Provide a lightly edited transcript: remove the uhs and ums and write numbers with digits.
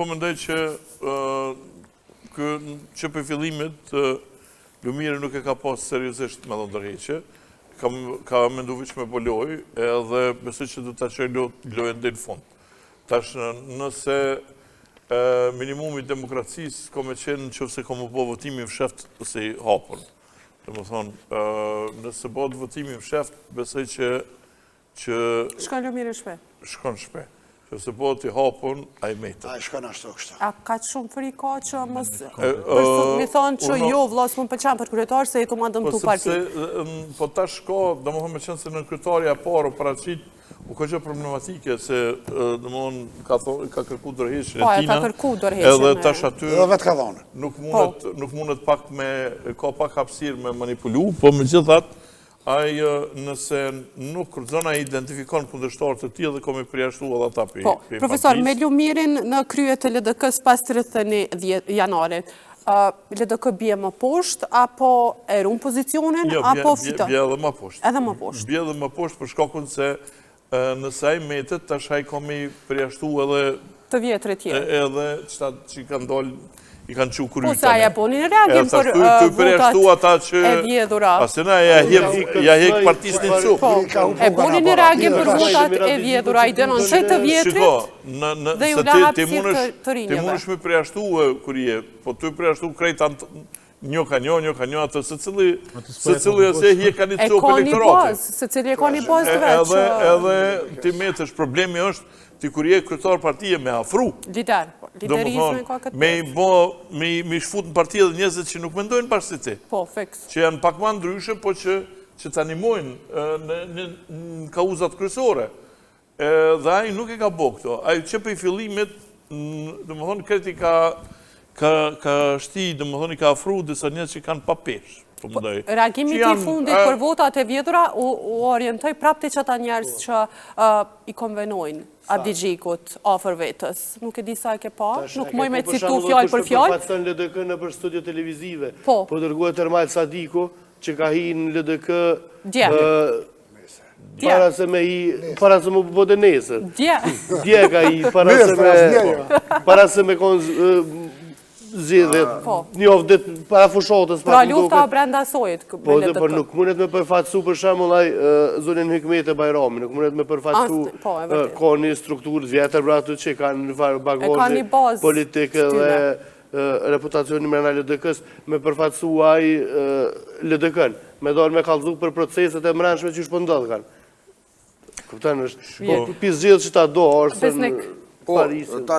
po mendoj që që për fillimit Lumiri nuk e ka pas seriozisht me ndërheqje, ka mendu veç me boloj, edhe besoj që do të qoj lojën dhe në fund. Tash nëse minimumi demokracisë ka me qenë që se ka më po votimi fsheft ose i hapën. Dhe më thonë, nëse bëhet votimi fsheft, besoj që Shkon Lumiri shpe? Shkon shpe. Që se bëhet i hapën, a i mejtë. A i shkon ashtu kështu. A ka që shumë fri ka që mos... Mi thonë që jo, vlas më pëlqen për kryetar se i ku ma dëmtu parti. Po tash ka, dhe më thonë me qenë se në kryetarja parë, paraqit, u ka që problematike, se dhe më thonë ka kërku dërheqën e tina. Po, e ka kërku dërheqën. Edhe tash aty... Edhe vetë ka dhonë. Nuk mundet pak me... Ka pak hapësirë me manipulu, po me gjithat, nëse nuk zona identifikon kundërshtarë të tillë dhe komi përjashtu edhe ata për Po, profesor, me Lumirin në krye të LDK-s pas 31 janarit, LDK bje më poshtë, apo e runë pozicionin, apo fiton? Bje edhe më poshtë. Edhe më poshtë. Bje edhe më poshtë për shkakun se nëse ai metet, tash ai komi përjashtu edhe... Të vjetre tjerë. Edhe që i kanë dollë, i kanë që krytane. Po sa ja boni në reagim për votat e vjedhura. Asena ja hek partis një cu. E boni në reagim për votat e vjedhura, i denon që të vjetrit dhe ju la hapësirë të rinjeve. Ti mundesh me përjashtu kërje, po të përjashtu krejt një ka një, atë se cili ase hje ka një cu elektoratit. Se cili e ka një bazë të veç. Edhe ti metësh, problemi është ti kur je kryetar partije me afru. Liderizme ka këtë Me shfut në partije dhe njëzët që nuk mendojnë bashkë si ti. Po, fix. Që janë pak ma ndryshe, po që të animojnë në kauzat kryesore. Dhe aji nuk e ka bo këto. Aji që për i fillimit, dhe më thonë, kreti ka shti, dhe më thonë, i ka afru disa njëzë që kanë papesh. Reagimi ti fundit për votat e vjedhura u orientoj prapte që ata njerës që i konvenojnë Abdigjikut afer vetës. Nuk e di sa e ke pa, nuk moj me citu fjallë për fjallë. Për shembull, LDK në për studio televizive, po dërguat Ermal Sadiko, që ka hi në LDK para se më bëde nesër. Dje ka hi, para se me konë zidhet, njofë dhe para fushotës. Pra lufta brenda sojit. Po dhe për nuk mundet me përfatsu për shemull zonin Hikmet e Bajrami, nuk mundet me përfatsu ka një strukturë vjetër bratu që kanë një farë bagozhe politike dhe reputacioni mërëna LDK-s, me përfatsu aj LDK-n, me dorë me kalzu për proceset e mërënshme që shpëndodhë kanë. Këpëtan është, pisë gjithë që ta do, orësën Parisit.